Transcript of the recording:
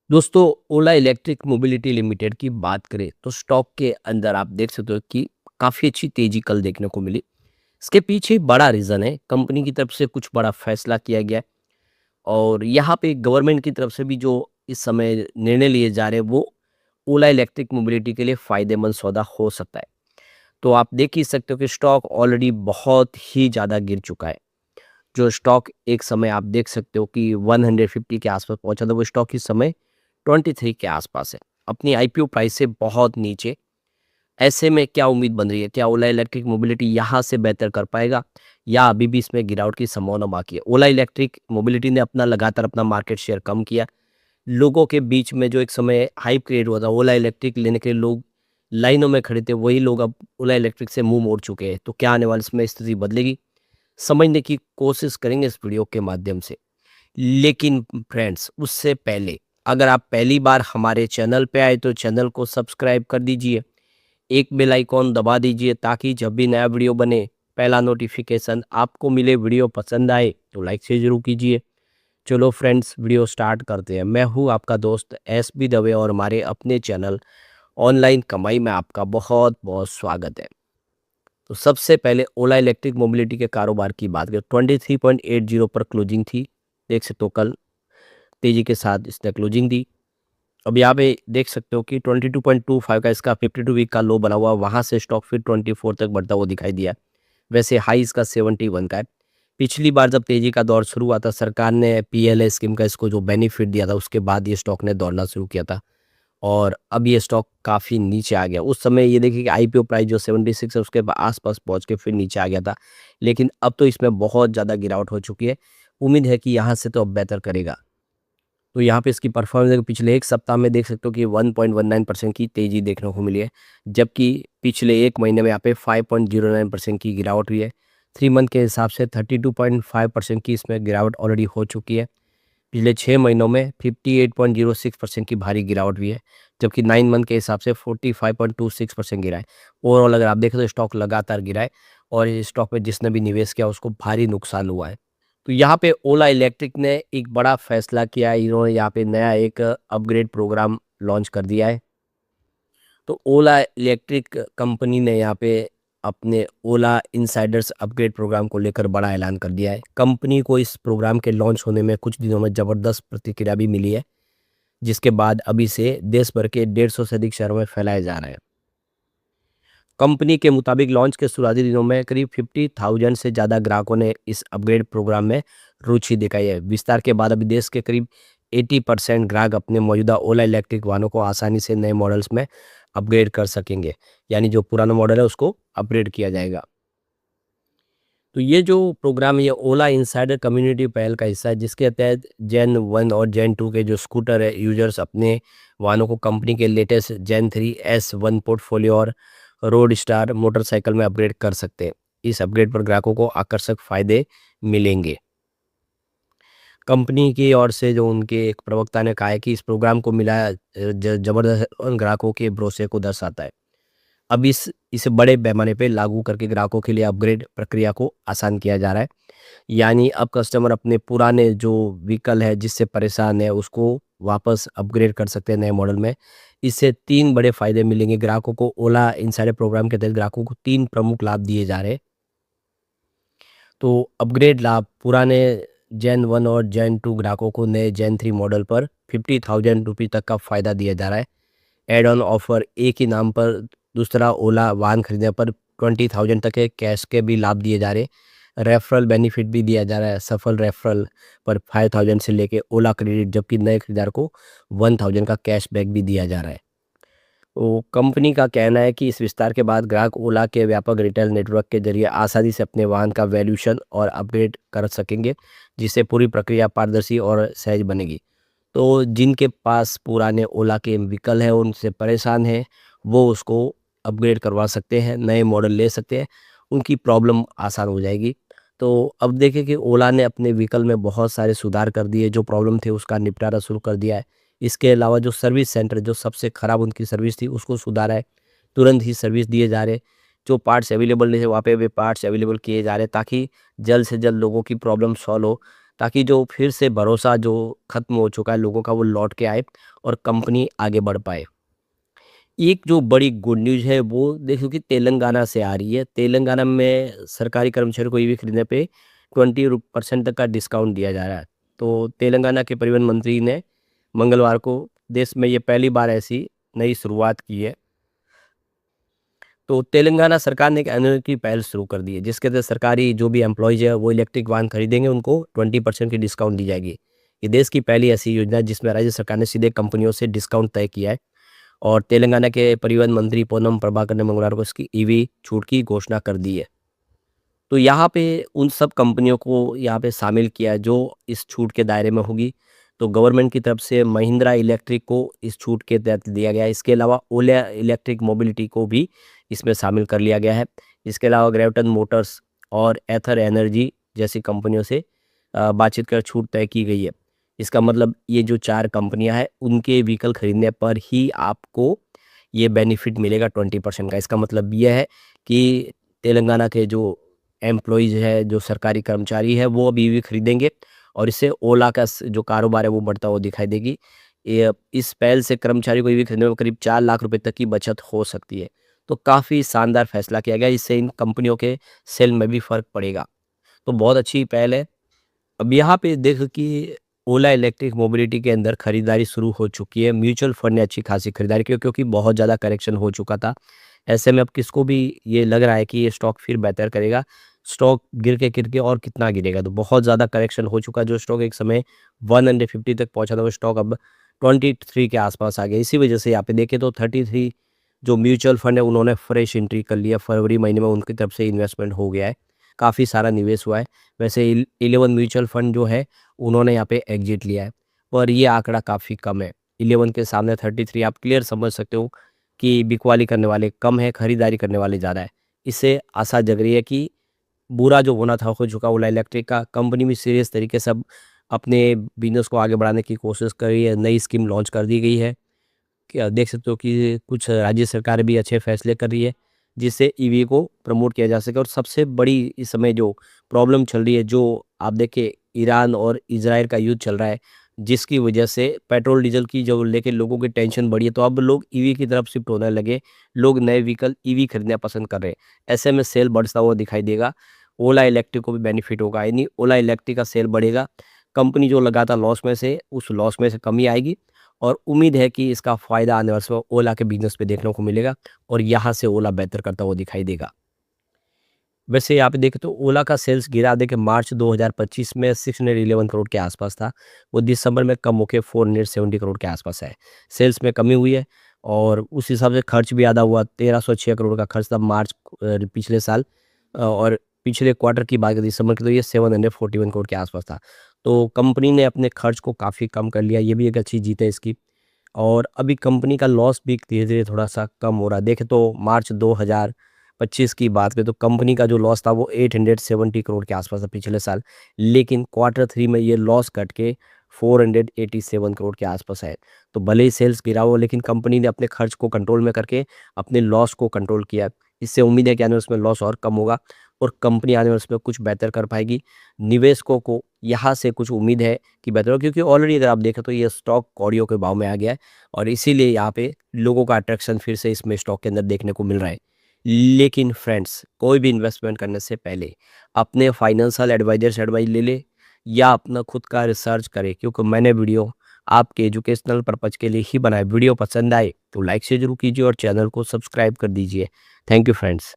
दोस्तों, ओला electric mobility limited की बात करें तो स्टॉक के अंदर आप देख सकते हो कि काफ़ी अच्छी तेज़ी कल देखने को मिली। इसके पीछे बड़ा रीज़न है, कंपनी की तरफ से कुछ बड़ा फैसला किया गया है और यहाँ पे गवर्नमेंट की तरफ से भी जो इस समय निर्णय लिए जा रहे हैं, वो ओला इलेक्ट्रिक मोबिलिटी के लिए फ़ायदेमंद सौदा हो सकता है। तो आप देख ही सकते हो कि स्टॉक ऑलरेडी बहुत ही ज़्यादा गिर चुका है। जो स्टॉक एक समय आप देख सकते हो कि 150 के आसपास पहुंचा था, वो स्टॉक इस समय 23 के आसपास है, अपनी आईपीओ प्राइस से बहुत नीचे। ऐसे में क्या उम्मीद बन रही है, क्या ओला इलेक्ट्रिक मोबिलिटी यहाँ से बेहतर कर पाएगा या अभी भी इसमें गिरावट की संभावना बाकी है? ओला इलेक्ट्रिक मोबिलिटी ने लगातार अपना मार्केट शेयर कम किया। लोगों के बीच में जो एक समय हाइप क्रिएट हुआ था, ओला इलेक्ट्रिक लेने के लिए लोग लाइनों में खड़े थे, वही लोग अब ओला इलेक्ट्रिक से मुंह मोड़ चुके हैं। तो क्या आने वाले समय स्थिति बदलेगी, समझने की कोशिश करेंगे इस वीडियो के माध्यम से। लेकिन फ्रेंड्स, उससे पहले अगर आप पहली बार हमारे चैनल पे आए तो चैनल को सब्सक्राइब कर दीजिए, एक बेल आइकॉन दबा दीजिए ताकि जब भी नया वीडियो बने पहला नोटिफिकेशन आपको मिले। वीडियो पसंद आए तो लाइक से जरूर कीजिए। चलो फ्रेंड्स, वीडियो स्टार्ट करते हैं। मैं हूँ आपका दोस्त एस बी दवे और हमारे अपने चैनल ऑनलाइन कमाई में आपका बहुत बहुत स्वागत है। तो सबसे पहले ओला इलेक्ट्रिक मोबिलिटी के कारोबार की बात करें, 23.80 पर क्लोजिंग थी। देख सकते हो कल तेजी के साथ इसने क्लोजिंग दी। अब यहाँ पे देख सकते हो कि 22.25 का इसका 52 वीक का लो बना हुआ, वहाँ से स्टॉक फिर 24 तक बढ़ता हुआ दिखाई दिया। वैसे हाई इसका 71 का है। पिछली बार जब तेजी का दौर शुरू हुआ था, सरकार ने पीएलआई स्कीम का इसको जो बेनिफिट दिया था, उसके बाद ये स्टॉक ने दौड़ना शुरू किया था और अब ये स्टॉक काफ़ी नीचे आ गया। उस समय ये देखिए कि आईपीओ प्राइस जो 76 है, उसके आसपास पहुंच के फिर नीचे आ गया था। लेकिन अब तो इसमें बहुत ज़्यादा गिरावट हो चुकी है। उम्मीद है कि यहाँ से तो अब बेहतर करेगा। तो यहाँ पे इसकी परफॉर्मेंस पिछले एक सप्ताह में देख सकते हो कि 1.19% की तेज़ी देखने को मिली है, जबकि पिछले एक महीने में यहाँ पे 5.09% की गिरावट हुई है। 3 मंथ के हिसाब से 32.5% की इसमें गिरावट ऑलरेडी हो चुकी है। पिछले 6 महीनों में 58.06% की भारी गिरावट हुई है, जबकि 9 मंथ के हिसाब से 45.26% गिरा है। ओवरऑल अगर आप देखें तो स्टॉक लगातार गिरा है और इस स्टॉक में जिसने भी निवेश किया उसको भारी नुकसान हुआ है। तो यहाँ पे ओला इलेक्ट्रिक ने एक बड़ा फैसला किया है, इन्होंने यहाँ पे नया एक अपग्रेड प्रोग्राम लॉन्च कर दिया है। तो ओला इलेक्ट्रिक कंपनी ने यहाँ पे अपने ओला इनसाइडर्स अपग्रेड प्रोग्राम को लेकर बड़ा ऐलान कर दिया है। कंपनी को इस प्रोग्राम के लॉन्च होने में कुछ दिनों में ज़बरदस्त प्रतिक्रिया भी मिली है, जिसके बाद अभी से देश भर के 150 से अधिक शहरों में फैलाया जा रहा है। कंपनी के मुताबिक लॉन्च के शुरुआती दिनों में करीब 50,000 से ज़्यादा ग्राहकों ने इस अपग्रेड प्रोग्राम में रुचि दिखाई है। विस्तार के बाद अभी देश के करीब 80% ग्राहक अपने मौजूदा ओला इलेक्ट्रिक वाहनों को आसानी से नए मॉडल्स में अपग्रेड कर सकेंगे, यानी जो पुराना मॉडल है उसको अपग्रेड किया जाएगा। तो ये जो प्रोग्राम है, ये ओला इनसाइडर कम्युनिटी पहल का हिस्सा है, जिसके तहत जेन 1 और जेन 2 के जो स्कूटर है, यूजर्स अपने वाहनों को कंपनी के लेटेस्ट जेन 3 S1 पोर्टफोलियो और रोड स्टार मोटरसाइकिल में अपग्रेड कर सकते हैं। इस अपग्रेड पर ग्राहकों को आकर्षक फायदे मिलेंगे। कंपनी की ओर से जो उनके एक प्रवक्ता ने कहा है कि इस प्रोग्राम को मिला जबरदस्त उन ग्राहकों के भरोसे को दर्शाता है। अब इसे बड़े पैमाने पे लागू करके ग्राहकों के लिए अपग्रेड प्रक्रिया को आसान किया जा रहा है। यानी अब कस्टमर अपने पुराने जो व्हीकल है जिससे परेशान है उसको वापस अपग्रेड कर सकते हैं नए मॉडल में। इससे 3 बड़े फ़ायदे मिलेंगे ग्राहकों को। ओला इनसाइडर प्रोग्राम के तहत ग्राहकों को 3 प्रमुख लाभ दिए जा रहे हैं। तो अपग्रेड लाभ, पुराने जेन 1 और जेन 2 ग्राहकों को नए जेन 3 मॉडल पर 50,000 रुपये तक का फ़ायदा दिया जा रहा है। एड ऑन ऑफर, एक ही नाम पर दूसरा ओला वाहन खरीदने पर 20,000 तक के कैश के भी लाभ दिए जा रहे हैं। रेफरल बेनिफिट भी दिया जा रहा है। सफल रेफरल पर 5,000 से लेके ओला क्रेडिट, जबकि नए खरीदार को 1,000 का कैशबैक भी दिया जा रहा है। तो कंपनी का कहना है कि इस विस्तार के बाद ग्राहक ओला के व्यापक रिटेल नेटवर्क के जरिए आसानी से अपने वाहन का वैल्यूशन और अपग्रेड कर सकेंगे, जिससे पूरी प्रक्रिया पारदर्शी और सहज बनेगी। तो जिनके पास पुराने ओला के व्हीकल हैं, उनसे परेशान हैं, वो उसको अपग्रेड करवा सकते हैं, नए मॉडल ले सकते हैं, उनकी प्रॉब्लम आसान हो जाएगी। तो अब देखिए कि ओला ने अपने व्हीकल में बहुत सारे सुधार कर दिए, जो प्रॉब्लम थे उसका निपटारा शुरू कर दिया है। इसके अलावा जो सर्विस सेंटर, जो सबसे ख़राब उनकी सर्विस थी, उसको सुधारा है। तुरंत ही सर्विस दिए जा रहे हैं। जो पार्ट्स अवेलेबल नहीं है, वहाँ पे भी पार्ट्स अवेलेबल किए जा रहे हैं ताकि जल्द से जल्द लोगों की प्रॉब्लम सॉल्व हो। ताकि जो फिर से भरोसा जो खत्म हो चुका है लोगों का वो लौट के आए और कंपनी आगे बढ़ पाए। एक जो बड़ी गुड न्यूज़ है वो देखो कि तेलंगाना से आ रही है। तेलंगाना में सरकारी कर्मचारी को ईवी खरीदने पे 20% तक का डिस्काउंट दिया जा रहा है। तो तेलंगाना के परिवहन मंत्री ने मंगलवार को देश में ये पहली बार ऐसी नई शुरुआत की है। तो तेलंगाना सरकार ने एक अनोखी पहल शुरू कर दी है जिसके तहत सरकारी जो भी एम्प्लॉइज़ है वो इलेक्ट्रिक वाहन खरीदेंगे उनको 20% की डिस्काउंट दी जाएगी। ये देश की पहली ऐसी योजना है जिसमें राज्य सरकार ने सीधे कंपनियों से डिस्काउंट तय किया है। और तेलंगाना के परिवहन मंत्री पूनम प्रभाकर ने मंगलवार को इसकी ईवी छूट की घोषणा कर दी है। तो यहाँ पे उन सब कंपनियों को यहाँ पे शामिल किया है जो इस छूट के दायरे में होगी। तो गवर्नमेंट की तरफ से महिंद्रा इलेक्ट्रिक को इस छूट के तहत दिया गया है। इसके अलावा ओला इलेक्ट्रिक मोबिलिटी को भी इसमें शामिल कर लिया गया है। इसके अलावा ग्रेविटन मोटर्स और एथर एनर्जी जैसी कंपनियों से बातचीत कर छूट तय की गई है। इसका मतलब ये जो 4 कंपनियां हैं उनके व्हीकल खरीदने पर ही आपको ये बेनिफिट मिलेगा 20% का। इसका मतलब ये है कि तेलंगाना के जो एम्प्लॉइज़ है, जो सरकारी कर्मचारी है वो अब ईवी खरीदेंगे और इससे ओला का जो कारोबार है वो बढ़ता हुआ दिखाई देगी। ये इस पहल से कर्मचारी को ईवी खरीदने में करीब 4 लाख रुपए तक की बचत हो सकती है। तो काफ़ी शानदार फैसला किया गया, इससे इन कंपनियों के सेल में भी फ़र्क पड़ेगा। तो बहुत अच्छी पहल है। अब यहाँ पे देखो कि ओला इलेक्ट्रिक मोबिलिटी के अंदर खरीदारी शुरू हो चुकी है। म्यूचुअल फंड ने अच्छी खासी खरीदारी की क्योंकि बहुत ज़्यादा करेक्शन हो चुका था। ऐसे में अब किसको भी ये लग रहा है कि ये स्टॉक फिर बेहतर करेगा। स्टॉक गिर के और कितना गिरेगा, तो बहुत ज़्यादा करेक्शन हो चुका है। जो स्टॉक एक समय 150 तक पहुँचा था वो स्टॉक अब 23 के आसपास आ गया। इसी वजह से यहाँ पे देखें तो 33 जो म्यूचुअल फंड है उन्होंने फ्रेश एंट्री कर लिया। फरवरी महीने में उनकी तरफ से इन्वेस्टमेंट हो गया है। काफ़ी सारा निवेश हुआ है। वैसे 11 म्यूचुअल फंड जो है उन्होंने यहाँ पे एग्जिट लिया है, पर ये आंकड़ा काफ़ी कम है। 11 के सामने 33 आप क्लियर समझ सकते हो कि बिकवाली करने वाले कम है, खरीदारी करने वाले ज़्यादा है। इससे आशा जग रही है कि बुरा जो होना था हो चुका। ओला इलेक्ट्रिक का कंपनी भी सीरियस तरीके से अब अपने बिज़नेस को आगे बढ़ाने की कोशिश कर रही है। नई स्कीम लॉन्च कर दी गई है। क्या देख सकते हो कि कुछ राज्य सरकार भी अच्छे फैसले कर रही है जिससे ईवी को प्रमोट किया जा सके। और सबसे बड़ी इस समय जो प्रॉब्लम चल रही है, जो आप देखिए ईरान और इजराइल का युद्ध चल रहा है जिसकी वजह से पेट्रोल डीजल की जो लेके लोगों की टेंशन बढ़ी है, तो अब लोग ईवी की तरफ शिफ्ट होने लगे। लोग नए व्हीकल ईवी खरीदना पसंद कर रहे हैं। ऐसे में सेल बढ़ता हुआ दिखाई देगा। ओला इलेक्ट्रिक को भी बेनिफिट होगा, यानी ओला इलेक्ट्रिक का सेल बढ़ेगा। कंपनी जो लगातार लॉस में से उस लॉस में से कमी आएगी और उम्मीद है कि इसका फ़ायदा आने वाले समय ओला के बिज़नेस पे देखने को मिलेगा और यहाँ से ओला बेहतर करता हुआ दिखाई देगा। वैसे यहाँ पे देखें तो ओला का सेल्स गिरा देखिए मार्च 2025 में 611 करोड़ के आसपास था। वो दिसंबर में कम होके 470 करोड़ के आसपास है। सेल्स में कमी हुई है और उस हिसाब से खर्च भी ज़्यादा हुआ। 1306 करोड़ का खर्च था मार्च पिछले साल। और पिछले क्वार्टर की बात करें दिसंबर की तो ये 741 करोड़ के आसपास था। तो कंपनी ने अपने खर्च को काफ़ी कम कर लिया, ये भी एक अच्छी जीत है इसकी। और अभी कंपनी का लॉस भी धीरे-धीरे थोड़ा-सा कम हो रहा है। देखें तो मार्च 2025 की बात करें तो कंपनी का जो लॉस था वो 870 करोड़ के आसपास था पिछले साल। लेकिन क्वार्टर 3 में ये लॉस कट के 487 करोड़ के आसपास है। तो भले ही सेल्स गिरा हो लेकिन कंपनी ने अपने खर्च को कंट्रोल में करके अपने लॉस को कंट्रोल किया। इससे उम्मीद है कि आने वाले उसमें लॉस और कम होगा और कंपनी आने वाले उसमें कुछ बेहतर कर पाएगी। निवेशकों को यहाँ से कुछ उम्मीद है कि बेहतर हो क्योंकि ऑलरेडी अगर आप देखें तो ये स्टॉक कौड़ियों के भाव में आ गया है और इसीलिए यहाँ पे लोगों का अट्रैक्शन फिर से इसमें स्टॉक के अंदर देखने को मिल रहा है। लेकिन फ्रेंड्स, कोई भी इन्वेस्टमेंट करने से पहले अपने फाइनेंशियल एडवाइजर से एडवाइस ले ले या अपना खुद का रिसर्च करें क्योंकि मैंने वीडियो आपके एजुकेशनल पर्पज के लिए ही बनाया। वीडियो पसंद आए तो लाइक से जरूर कीजिए और चैनल को सब्सक्राइब कर दीजिए। Thank you friends.